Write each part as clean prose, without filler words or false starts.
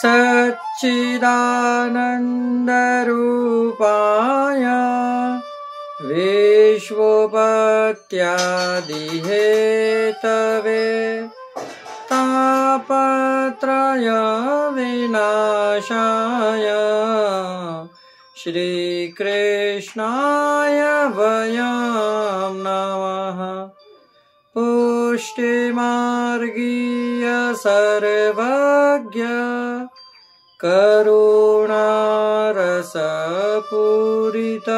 सच्चिदानन्दरूपाय विश्वोपत्यादिहेतवे तापत्रय विनाशाय श्रीकृष्णाय वयं नमः। पुष्टिमार्गीय सर्वज्ञ करुणारसपूरित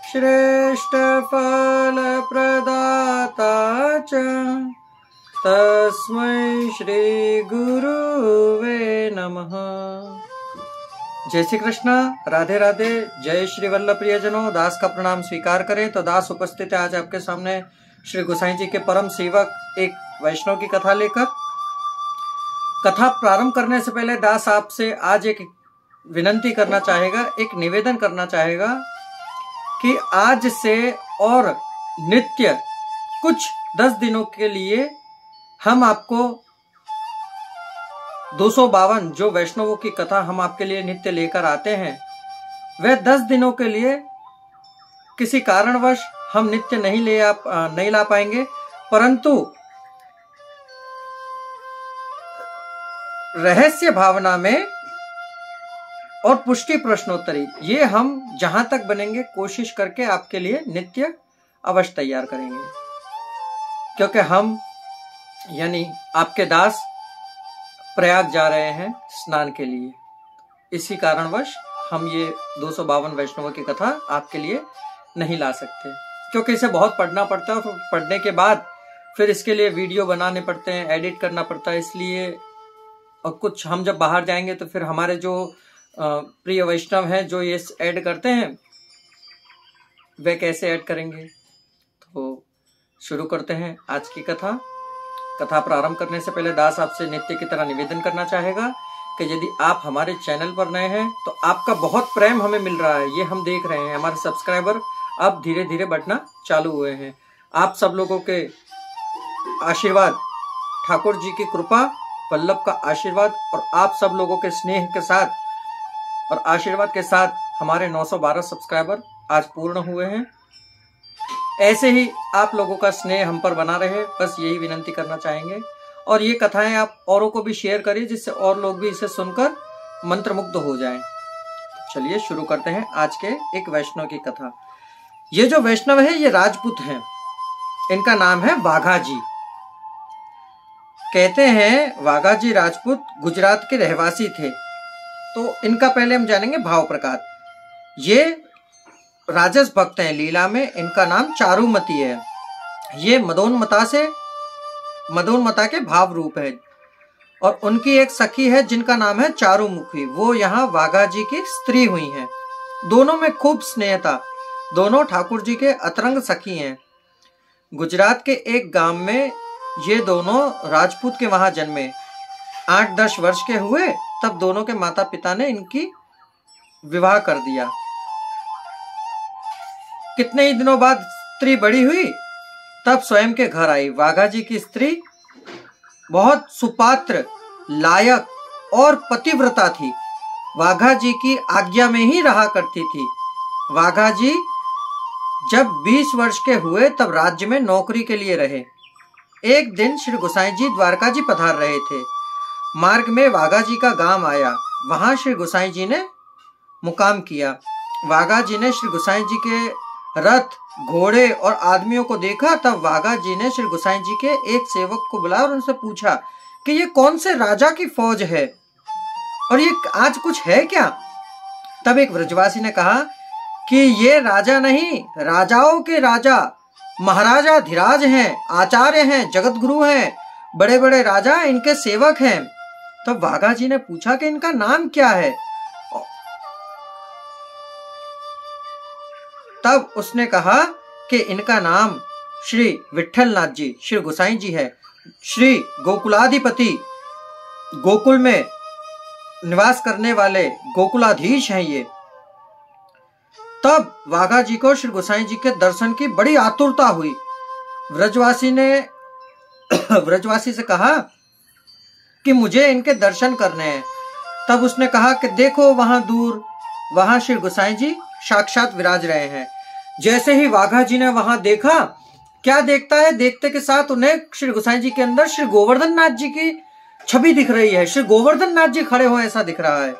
श्रेष्ठ फलप्रदाता च तस्मै श्री गुरुवे नमः। जय श्री कृष्ण, राधे राधे। जय श्री वल्लभ प्रियजनों, दास का प्रणाम स्वीकार करें। तो दास उपस्थित है आज आपके सामने श्री गोसाई जी के परम सेवक एक वैष्णव की कथा लेकर। कथा प्रारंभ करने से पहले दास आपसे आज एक विनंती करना चाहेगा, एक निवेदन करना चाहेगा कि आज से और नित्य कुछ 10 दिनों के लिए हम आपको 252 जो वैष्णवों की कथा हम आपके लिए नित्य लेकर आते हैं, वह 10 दिनों के लिए किसी कारणवश हम नित्य नहीं ला पाएंगे, परंतु रहस्य भावना में और पुष्टि प्रश्नोत्तरी ये हम जहां तक बनेंगे कोशिश करके आपके लिए नित्य अवश्य तैयार करेंगे, क्योंकि हम यानी आपके दास प्रयाग जा रहे हैं स्नान के लिए। इसी कारणवश हम ये 252 वैष्णवों की कथा आपके लिए नहीं ला सकते, क्योंकि इसे बहुत पढ़ना पड़ता है और पढ़ने के बाद फिर इसके लिए वीडियो बनाने पड़ते हैं, एडिट करना पड़ता है। इसलिए और कुछ हम जब बाहर जाएंगे तो फिर हमारे जो प्रिय वैष्णव हैं जो ये ऐड करते हैं वे कैसे ऐड करेंगे। तो शुरू करते हैं आज की कथा। कथा प्रारंभ करने से पहले दास आपसे नित्य की तरह निवेदन करना चाहेगा कि यदि आप हमारे चैनल पर नए हैं तो आपका बहुत प्रेम हमें मिल रहा है, ये हम देख रहे हैं। हमारे सब्सक्राइबर अब धीरे धीरे बढ़ना चालू हुए हैं। आप सब लोगों के आशीर्वाद, ठाकुर जी की कृपा, वल्लभ का आशीर्वाद और आप सब लोगों के स्नेह के साथ और आशीर्वाद के साथ हमारे 912 सब्सक्राइबर आज पूर्ण हुए हैं। ऐसे ही आप लोगों का स्नेह हम पर बना रहे, बस यही विनंती करना चाहेंगे। और ये कथाएं आप औरों को भी शेयर करिए, जिससे और लोग भी इसे सुनकर मंत्रमुग्ध हो जाएं। चलिए शुरू करते हैं आज के एक वैष्णव की कथा। ये जो वैष्णव है ये राजपूत हैं, इनका नाम है वाघा जी। कहते हैं वाघा जी राजपूत गुजरात के रहवासी थे। तो इनका पहले हम जानेंगे भाव प्रकार। ये राजस भक्त हैं लीला में। इनका नाम चारुमती है। ये मदोन्मता के भाव रूप है। और उनकी एक सखी है जिनका नाम है चारुमुखी। वो यहाँ वाघा जी की स्त्री हुई हैं। दोनों में खूब स्नेह था। दोनों ठाकुर जी के अतरंग सखी हैं। गुजरात के एक गांव में ये दोनों राजपूत के वहां जन्मे। 8-10 वर्ष के हुए तब दोनों के माता पिता ने इनकी विवाह कर दिया। कितने ही दिनों बाद स्त्री बड़ी हुई तब स्वयं के घर आई। वाघा जी की स्त्री बहुत सुपात्र, लायक और पतिव्रता थी। वाघा जी की आज्ञा में ही रहा करती थी। वाघा जी जब 20 वर्ष के हुए तब राज्य में नौकरी के लिए रहे। एक दिन श्री गोसाई जी द्वारका जी पधार रहे थे। मार्ग में वाघा जी का गांव आया। वहां श्री गोसाई जी ने मुकाम किया। वाघा जी ने श्री गोसाई जी के रथ, घोड़े और आदमियों को देखा। तब वाघा जी ने श्री गोसाई जी के एक सेवक को बुलाया और उनसे पूछा कि ये कौन से राजा की फौज है और ये आज कुछ है क्या। तब एक व्रजवासी ने कहा कि ये राजा नहीं, राजाओं के राजा महाराजा धीराज हैं, आचार्य हैं, जगत गुरु हैं, बड़े बड़े राजा इनके सेवक हैं। तब वाघा जी ने पूछा कि इनका नाम क्या है। तब उसने कहा कि इनका नाम श्री विट्ठलनाथ जी, श्री गोसाई जी है। श्री गोकुलाधिपति, गोकुल में निवास करने वाले गोकुलाधीश हैं ये। तब वाघा जी को श्री गोसाई जी के दर्शन की बड़ी आतुरता हुई। व्रजवासी ने व्रजवासी से कहा कि मुझे इनके दर्शन करने हैं। तब उसने कहा कि देखो वहां दूर, वहां श्री गोसाई जी साक्षात विराज रहे हैं। जैसे ही वाघा जी ने वहां देखा, क्या देखता है, देखते के साथ उन्हें श्री गोसाई जी के अंदर श्री गोवर्धन नाथ जी की छवि दिख रही है। श्री गोवर्धन नाथ जी खड़े हो ऐसा दिख रहा है।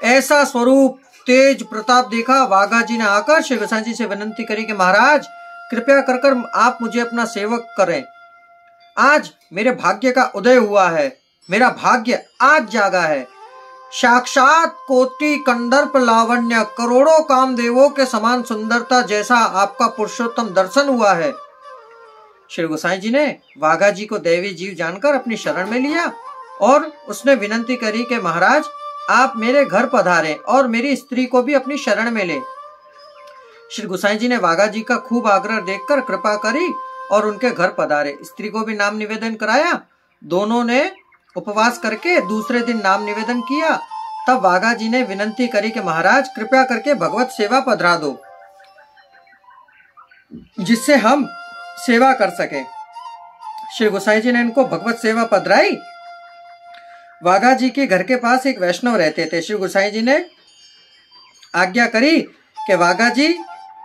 ऐसा स्वरूप तेज प्रताप देखा। वाघा जी ने आकर श्री गोसाई जी से विनती करी कि महाराज कृपया कर आप मुझे अपना सेवक करें। आज मेरे भाग्य का उदय हुआ है, मेरा भाग्य आज जागा है। साक्षात कोटि कंदर्प लावण्य, करोड़ों कामदेवों के समान सुंदरता जैसा आपका पुरुषोत्तम दर्शन हुआ है। श्री गोसाई जी ने वाघा जी को दैवी जीव जानकर अपनी शरण में लिया और उसने विनती करी कि महाराज आप मेरे घर पधारें और मेरी स्त्री को भी अपनी शरण में ले। श्री गोसाई जी ने वाघा जी का खूब आग्रह देखकर कृपा करी और उनके घर पधारे। स्त्री को भी नाम निवेदन कराया। दोनों ने उपवास करके दूसरे दिन नाम निवेदन किया। तब वाघा जी ने विनती करी कि महाराज कृपया करके भगवत सेवा पधरा दो, जिससे हम सेवा कर सके। श्री गोसाई जी ने इनको भगवत सेवा पधराई। वाघा जी के घर के पास एक वैष्णव रहते थे। श्री गोसाई जी ने आज्ञा करी कि वाघा जी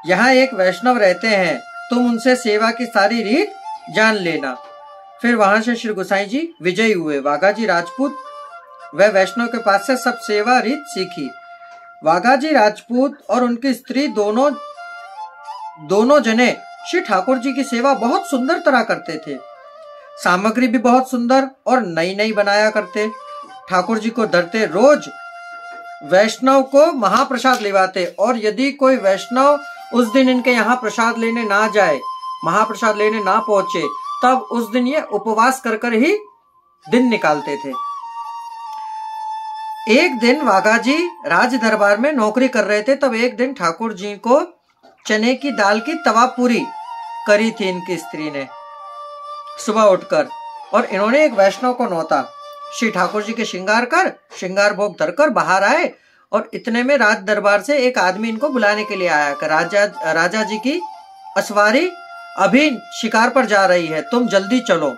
यहाँ एक वैष्णव रहते हैं, तुम उनसे सेवा की सारी रीत जान लेना। फिर वहां से श्री गोसाई जी विजयी हुए। वाघा जी राजपूत वह वैष्णव के पास से सब सेवा रीत सीखी। वाघा जी राजपूत और उनकी स्त्री दोनों जने श्री ठाकुर जी की सेवा बहुत सुंदर तरह करते थे। सामग्री भी बहुत सुंदर और नई नई बनाया करते। ठाकुर जी को धरते, रोज वैष्णव को महाप्रसाद लिवाते और यदि कोई वैष्णव उस दिन इनके यहाँ प्रसाद लेने ना जाए, महाप्रसाद लेने ना पहुंचे, तब उस दिन ये उपवास कर ही दिन निकालते थे। एक दिन वाघा जी राज दरबार में नौकरी कर रहे थे। तब एक दिन ठाकुर जी को चने की दाल की तवा पूरी करी थी इनकी स्त्री ने सुबह उठकर, और इन्होंने एक वैष्णव को नौता। श्री ठाकुर जी के श्रृंगार भोग धरकर बाहर आए और इतने में राज दरबार से एक आदमी इनको बुलाने के लिए आया कि राजा जी की असवारी अभी शिकार पर जा रही है, तुम जल्दी चलो।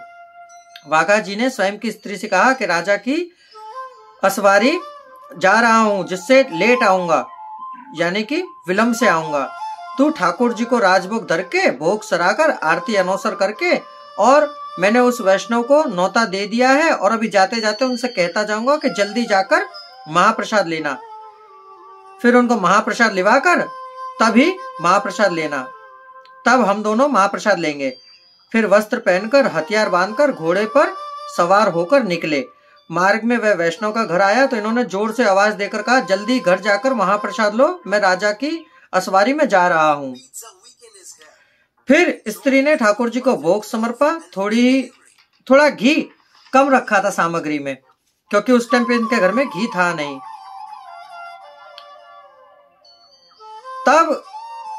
वाघा जी ने स्वयं की स्त्री से कहा कि राजा की असवारी जा रहा हूं, जिससे लेट आऊंगा, यानी कि विलंब से आऊंगा। तू ठाकुर जी को राजभोग धर के भोग सराकर आरती अनौसर करके, और मैंने उस वैष्णव को नौता दे दिया है और अभी जाते जाते उनसे कहता जाऊंगा कि जल्दी जाकर महाप्रसाद लेना। फिर उनको महाप्रसाद लिवाकर तभी महाप्रसाद लेना, तब हम दोनों महाप्रसाद लेंगे। फिर वस्त्र पहनकर हथियार बांधकर घोड़े पर सवार होकर निकले। मार्ग में वह वैष्णव का घर आया तो इन्होंने जोर से आवाज देकर कहा, जल्दी घर जाकर महाप्रसाद लो, मैं राजा की असवारी में जा रहा हूँ। फिर स्त्री ने ठाकुर जी को भोग समर्पा। थोड़ा घी कम रखा था सामग्री में, क्योंकि उस टाइम पे इनके घर में घी था नहीं। तब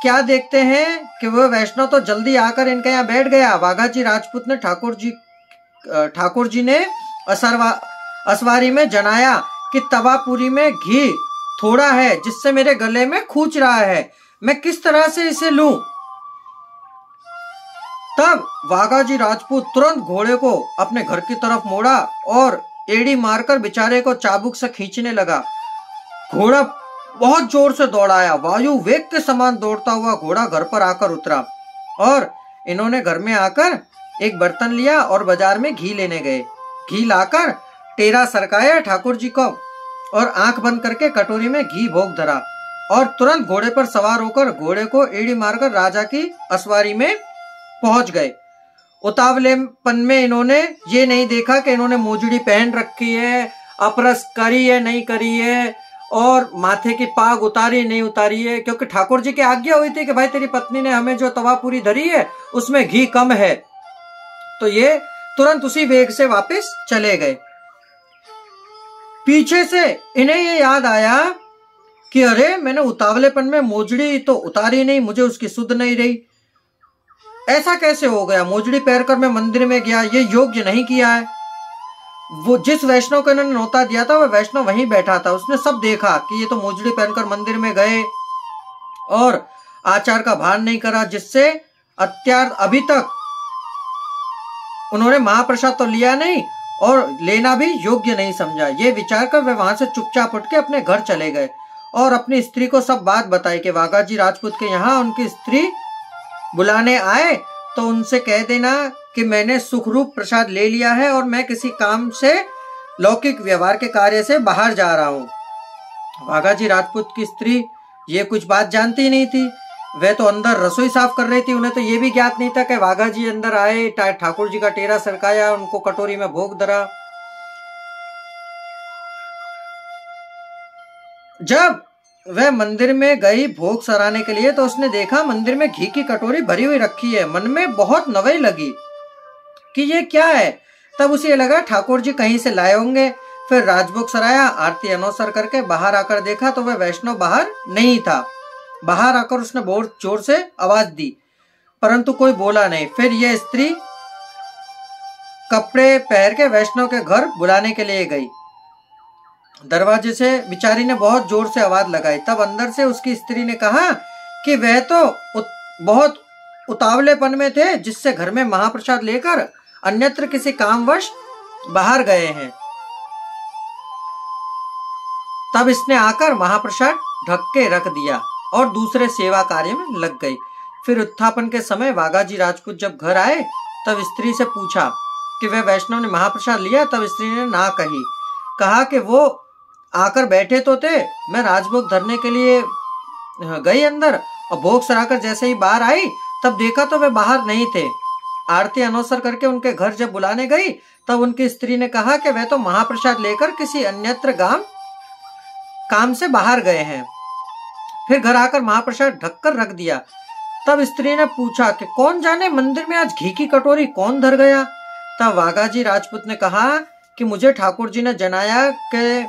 क्या देखते हैं कि वह वैष्णव तो जल्दी आकर इनके यहाँ बैठ गया। वाघा जी राजपूत ने ठाकुर जी ने असवारी में जनाया कि तवापुरी में घी थोड़ा है, जिससे मेरे गले में खूंच रहा है, मैं किस तरह से इसे लूं। तब वाघा जी राजपूत तुरंत घोड़े को अपने घर की तरफ मोड़ा और एड़ी मारकर बेचारे को चाबुक से खींचने लगा। घोड़ा बहुत जोर से दौड़ाया। वायु वेग के समान दौड़ता हुआ घोड़ा घर पर आकर उतरा और इन्होंने घर में आकर एक बर्तन लिया और बाजार में घी लेने गए। घी लाकर टेरा सरकाया ठाकुर जी को और आंख बंद करके कटोरी में घी भोग धरा और तुरंत घोड़े पर सवार होकर घोड़े को एड़ी मारकर राजा की असवारी में पहुंच गए। उतावलेपन में इन्होंने ये नहीं देखा कि इन्होंने मोजड़ी पहन रखी है, अपरस करी है नहीं करी है, और माथे की पाग उतारी नहीं उतारी है, क्योंकि ठाकुर जी की आज्ञा हुई थी कि भाई तेरी पत्नी ने हमें जो तवा पूरी धरी है उसमें घी कम है। तो ये तुरंत उसी वेग से वापस चले गए। पीछे से इन्हें ये याद आया कि अरे मैंने उतावलेपन में मोजड़ी तो उतारी नहीं, मुझे उसकी सुध नहीं रही। ऐसा कैसे हो गया? मोजड़ी पहनकर मैं मंदिर में गया, ये योग्य नहीं किया है। वो जिस वैष्णव को इन्होंने नौता दिया था वह वैष्णव वहीं बैठा था। उसने सब देखा कि ये तो मोजड़ी पहनकर मंदिर में गए और आचार का भान नहीं करा, जिससे अभी तक उन्होंने महाप्रसाद तो लिया नहीं और लेना भी योग्य नहीं समझा। ये विचार कर वे वहां से चुपचाप उठ के अपने घर चले गए और अपनी स्त्री को सब बात बताई कि वाघाजी राजपूत के यहाँ उनकी स्त्री बुलाने आए तो उनसे कह देना कि मैंने सुखरूप प्रसाद ले लिया है और मैं किसी काम से लौकिक व्यवहार के कार्य से बाहर जा रहा हूँ। वाघाजी राजपूत की स्त्री ये कुछ बात जानती नहीं थी। वह तो अंदर रसोई साफ कर रही थी। उन्हें तो ये भी ज्ञात नहीं था कि वाघाजी अंदर आए, ठाकुर जी का टेरा सरकाया, उनको कटोरी में भोग धरा। जब वह मंदिर में गई भोग सराहने के लिए तो उसने देखा मंदिर में घी की कटोरी भरी हुई रखी है। मन में बहुत नवाई लगी कि ये क्या है। तब उसे लगा ठाकुर जी कहीं से लाए होंगे। फिर राजभोग सराया, आरती अनुसर करके बाहर आकर देखा तो वह वैष्णव बाहर नहीं था। बाहर आकर उसने बहुत जोर से आवाज दी परंतु कोई बोला नहीं। फिर यह स्त्री कपड़े पहन के वैष्णव के घर बुलाने के लिए गई। दरवाजे से बिचारी ने बहुत जोर से आवाज लगाई। तब अंदर से उसकी स्त्री ने कहा कि वह तो बहुत उतावलेपन में थे जिससे घर में महाप्रसाद लेकर अन्यत्र किसी कामवश बाहर गए हैं। तब इसने आकर महाप्रसाद ढक के रख दिया और दूसरे सेवा कार्य में लग गई। फिर उत्थापन के समय वाघाजी राजपूत जब घर आए तब स्त्री से पूछा कि वह वैष्णव ने महाप्रसाद लिया। तब स्त्री ने ना कही। कहा कि वो आकर बैठे तो थे, मैं राजभोग धरने के लिए गई अंदर और भोग सराकर जैसे ही बाहर आई तब देखा तो वे बाहर नहीं थे। आरती अनुसर करके उनके घर जब बुलाने गई तब उनकी स्त्री ने कहा कि वह तो महाप्रसाद लेकर किसी अन्यत्र काम से बाहर गए हैं। फिर घर आकर महाप्रसाद ढककर रख दिया। तब स्त्री ने पूछा कि कौन जाने मंदिर में आज घी की कटोरी कौन धर गया। तब वाघाजी राजपूत ने कहा कि मुझे ठाकुर जी ने जनाया कि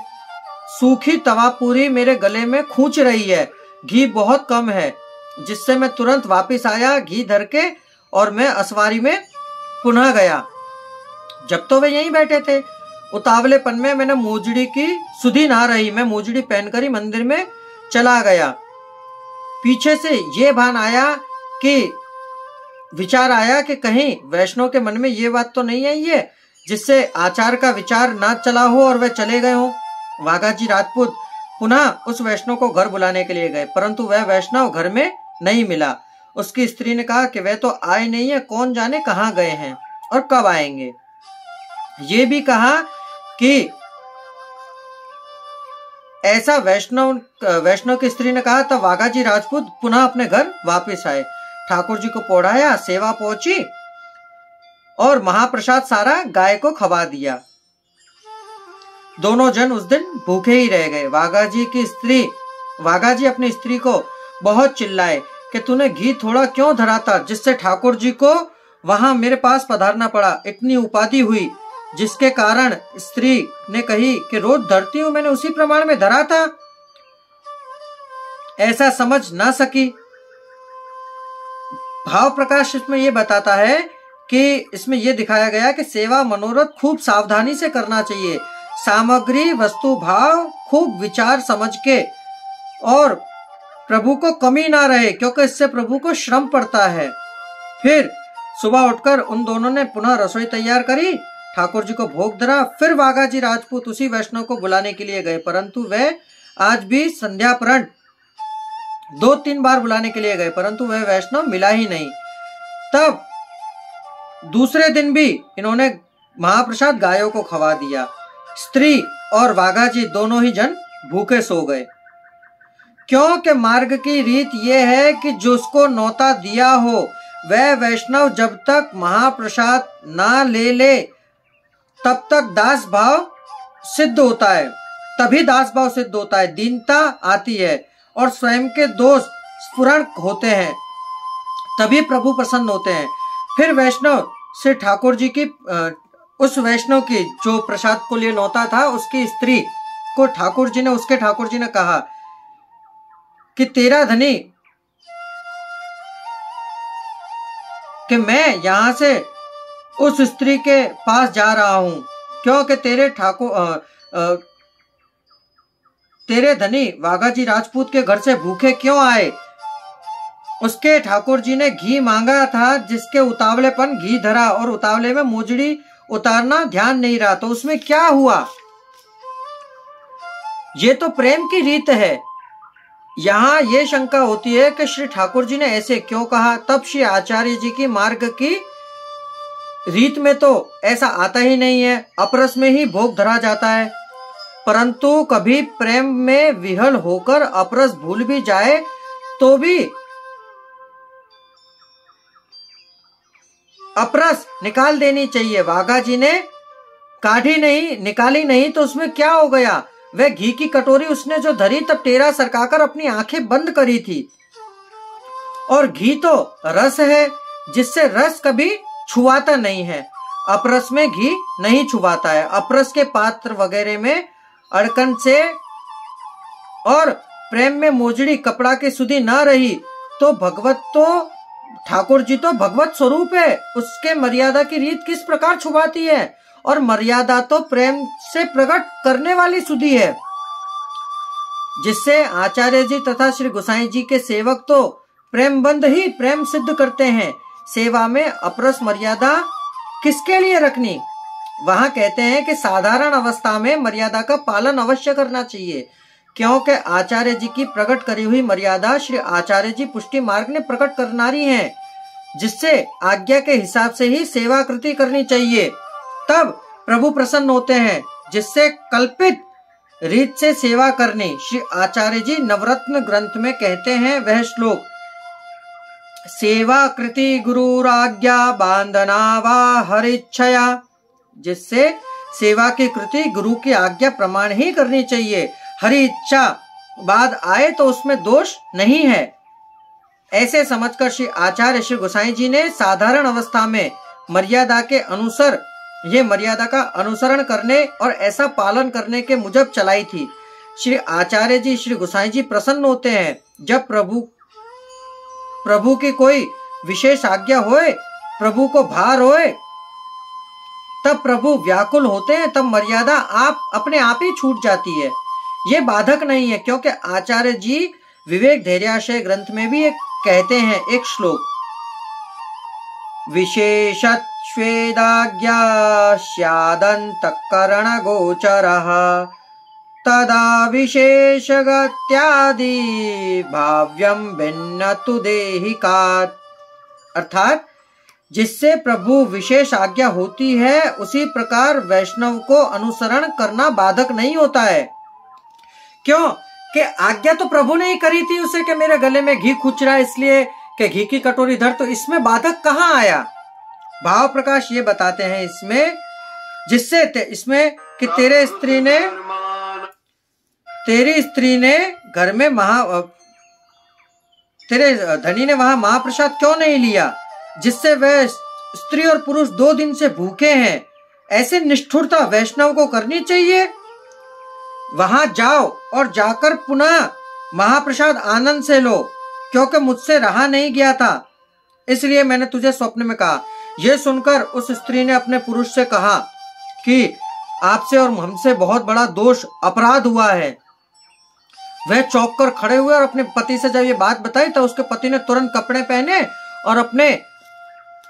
सूखी तवा पूरी मेरे गले में खूंच रही है, घी बहुत कम है, जिससे मैं तुरंत वापस आया घी धर के और मैं असवारी में पुनः गया। जब तो वे यहीं बैठे थे, उतावलेपन में मैंने मोजड़ी की सुधी ना रही, मैं मोजड़ी पहनकर ही मंदिर में चला गया। पीछे से ये भान आया कि विचार आया कि कहीं वैष्णव के मन में ये बात तो नहीं आई है जिससे आचार का विचार ना चला हो और वे चले गए हों। वाघाजी राजपूत पुनः उस वैष्णव को घर बुलाने के लिए गए परंतु वह वैष्णव घर में नहीं मिला। उसकी स्त्री ने कहा कि वह तो आए नहीं है, कौन जाने कहाँ गए हैं और कब आएंगे। ये भी कहा कि ऐसा वैष्णव की स्त्री ने कहा। तब वाघाजी राजपूत पुनः अपने घर वापस आए, ठाकुर जी को पौढ़ाया, सेवा पहुंची और महाप्रसाद सारा गाय को खवा दिया। दोनों जन उस दिन भूखे ही रह गए। वाघाजी अपनी स्त्री को बहुत चिल्लाए कि तूने घी थोड़ा क्यों धरा था जिससे ठाकुर जी को वहां मेरे पास पधारना पड़ा। इतनी उपाधि हुई जिसके कारण स्त्री ने कही कि रोज धरती हूं, मैंने उसी प्रमाण में धरा था। ऐसा समझ ना सकी। भाव प्रकाश इसमें यह बताता है कि इसमें यह दिखाया गया कि सेवा मनोरथ खूब सावधानी से करना चाहिए, सामग्री वस्तु भाव खूब विचार समझ के, और प्रभु को कमी ना रहे क्योंकि इससे प्रभु को श्रम पड़ता है। फिर सुबह उठकर उन दोनों ने पुनः रसोई तैयार करी, ठाकुर जी को भोग धरा। फिर वाघाजी राजपूत उसी वैष्णव को बुलाने के लिए गए परंतु वह आज भी संध्या परंत 2-3 बार बुलाने के लिए गए परंतु वह वैष्णव मिला ही नहीं। तब दूसरे दिन भी इन्होंने महाप्रसाद गायों को खवा दिया। स्त्री और वाघाजी दोनों ही जन भूखे सो गए, क्योंकि मार्ग की रीत यह है कि जिसको न्योता दिया हो वह वैष्णव जब तक महाप्रसाद ना ले तब तक दास भाव सिद्ध होता है, तभी दास भाव सिद्ध होता है, दीनता आती है और स्वयं के दोष स्फुरण होते हैं, तभी प्रभु प्रसन्न होते हैं। फिर वैष्णव से ठाकुर जी की उस वैष्णव की जो प्रसाद को लिए न्योता था उसकी स्त्री को ठाकुर जी ने कहा कि तेरा धनी कि मैं यहां से उस स्त्री के पास जा रहा हूं क्योंकि तेरे धनी वाघाजी राजपूत के घर से भूखे क्यों आए। उसके ठाकुर जी ने घी मांगा था जिसके उतावलेपन घी धरा और उतावले में मोजड़ी उतारना ध्यान नहीं रहा, तो उसमें क्या हुआ? ये तो प्रेम की रीत है। यहाँ ये शंका होती है कि श्री ठाकुर जी ने ऐसे क्यों कहा। तब श्री आचार्य जी की मार्ग की रीत में तो ऐसा आता ही नहीं है, अपरस में ही भोग धरा जाता है। परंतु कभी प्रेम में विहल होकर अपरस भूल भी जाए तो भी अपरस निकाल देनी चाहिए। वाघा जी ने काढ़ी नहीं, निकाली नहीं, तो उसमें क्या हो गया? वह घी की कटोरी उसने जो धरी तब टेरा सरकाकर अपनी आंखें बंद करी थी। और घी तो रस है, जिससे रस कभी छुआता नहीं है। अपरस में घी नहीं छुआता है। अपरस के पात्र वगैरह में अड़कन से और प्रेम में मोजड़ी कपड़ा की सुधी न रही तो भगवत तो ठाकुर जी तो भगवत स्वरूप है, उसके मर्यादा की रीत किस प्रकार छुपाती है? और मर्यादा तो प्रेम से प्रकट करने वाली सुधी है, जिससे आचार्य जी तथा श्री गोसाई जी के सेवक तो प्रेम बंध ही प्रेम सिद्ध करते हैं। सेवा में अपरस मर्यादा किसके लिए रखनी? वहां कहते हैं कि साधारण अवस्था में मर्यादा का पालन अवश्य करना चाहिए, क्योंकि आचार्य जी की प्रकट करी हुई मर्यादा श्री आचार्य जी पुष्टि मार्ग ने प्रकट करनारी है, जिससे आज्ञा के हिसाब से ही सेवा कृति करनी चाहिए। तब प्रभु प्रसन्न होते हैं, जिससे कल्पित रीत से सेवा करनी। श्री आचार्य जी नवरत्न ग्रंथ में कहते हैं वह श्लोक, सेवा कृति गुरुराज्ञा बांधना वा हरिच्छया, जिससे सेवा की कृति गुरु की आज्ञा प्रमाण ही करनी चाहिए। हरि इच्छा बाद आए तो उसमें दोष नहीं है। ऐसे समझकर श्री आचार्य श्री गोसाई जी ने साधारण अवस्था में मर्यादा के अनुसार ये मर्यादा का अनुसरण करने और ऐसा पालन करने के मुजब चलाई थी। श्री आचार्य जी श्री गोसाई जी प्रसन्न होते हैं जब प्रभु की कोई विशेष आज्ञा होए, प्रभु को भार होए, तब प्रभु व्याकुल होते हैं, तब मर्यादा अपने आप ही छूट जाती है। ये बाधक नहीं है, क्योंकि आचार्य जी विवेक धैर्याशय ग्रंथ में भी एक कहते हैं एक श्लोक, विशेषत्वेदाज्ञा स्यादन्तःकरण गोचरः तदा विशेषगत्यादि भाव्यम भिन्न तु देहिकात्। अर्थात जिससे प्रभु विशेष आज्ञा होती है उसी प्रकार वैष्णव को अनुसरण करना बाधक नहीं होता है। क्यों कि आज्ञा तो प्रभु ने ही करी थी उसे कि मेरे गले में घी खुच रहा है इसलिए कि घी की कटोरी धर, तो इसमें बाधक कहाँ आया? भाव प्रकाश ये बताते हैं इसमें, जिससे इसमें कि तेरी स्त्री ने घर में तेरे धनी ने वहां महाप्रसाद क्यों नहीं लिया, जिससे वह स्त्री और पुरुष 2 दिन से भूखे हैं। ऐसे निष्ठुरता वैष्णव को करनी चाहिए। वहां जाओ और जाकर पुनः महाप्रसाद आनंद से लो, क्योंकि मुझसे रहा नहीं गया था, इसलिए मैंने तुझे स्वप्न में कहा। यह सुनकर उस स्त्री ने अपने पुरुष से कहा कि आपसे और हमसे बहुत बड़ा दोष अपराध हुआ है। वह चौंक कर खड़े हुए और अपने पति से जब ये बात बताई तो उसके पति ने तुरंत कपड़े पहने और अपने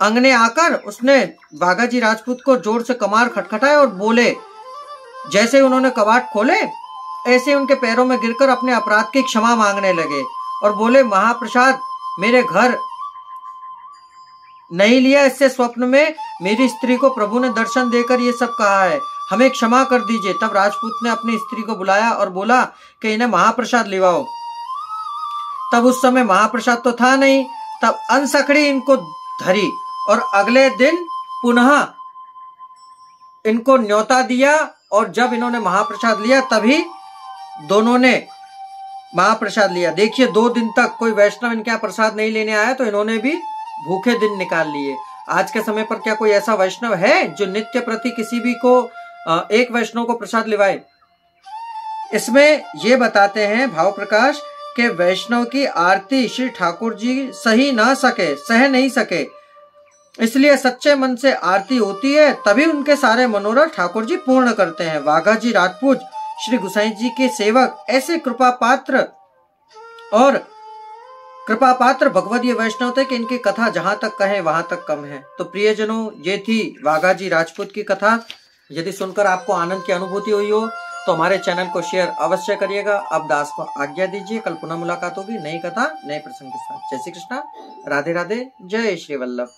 अंगने आकर उसने बाघाजी राजपूत को जोर से कमार खटखटाए और बोले। जैसे उन्होंने कबाट खोले ऐसे उनके पैरों में गिरकर अपने अपराध की क्षमा मांगने लगे और बोले, महाप्रसाद मेरे घर नहीं लिया, इससे स्वप्न में मेरी स्त्री को प्रभु ने दर्शन देकर ये सब कहा है, हमें क्षमा कर दीजिए। तब राजपूत ने अपनी स्त्री को बुलाया और बोला कि इन्हें महाप्रसाद लिवाओ। तब उस समय महाप्रसाद तो था नहीं। तब अनसखड़ी इनको धरी और अगले दिन पुनः इनको न्योता दिया और जब इन्होंने महाप्रसाद लिया तभी दोनों ने महाप्रसाद लिया। देखिए 2 दिन तक कोई वैष्णव इनके यहाँ प्रसाद नहीं लेने आया तो इन्होंने भी भूखे दिन निकाल लिए। आज के समय पर क्या कोई ऐसा वैष्णव है जो नित्य प्रति किसी भी को एक वैष्णव को प्रसाद लिवाए? इसमें ये बताते हैं भाव प्रकाश के वैष्णव की आरती श्री ठाकुर जी सह नहीं सके, इसलिए सच्चे मन से आरती होती है, तभी उनके सारे मनोरथ ठाकुर जी पूर्ण करते हैं। वाघाजी राजपूत श्री गोसाई जी के सेवक ऐसे कृपा पात्र और कृपा पात्र भगवदीय वैष्णव थे कि इनकी कथा जहां तक कहे वहां तक कम है। तो प्रियजनों, ये थी वाघाजी राजपूत की कथा। यदि सुनकर आपको आनंद की अनुभूति हुई हो तो हमारे चैनल को शेयर अवश्य करिएगा। अब दास को आज्ञा दीजिए, कल पुनः मुलाकात होगी नई कथा नए प्रसंग के साथ। जय श्री कृष्णा, राधे राधे, जय श्री वल्लभ।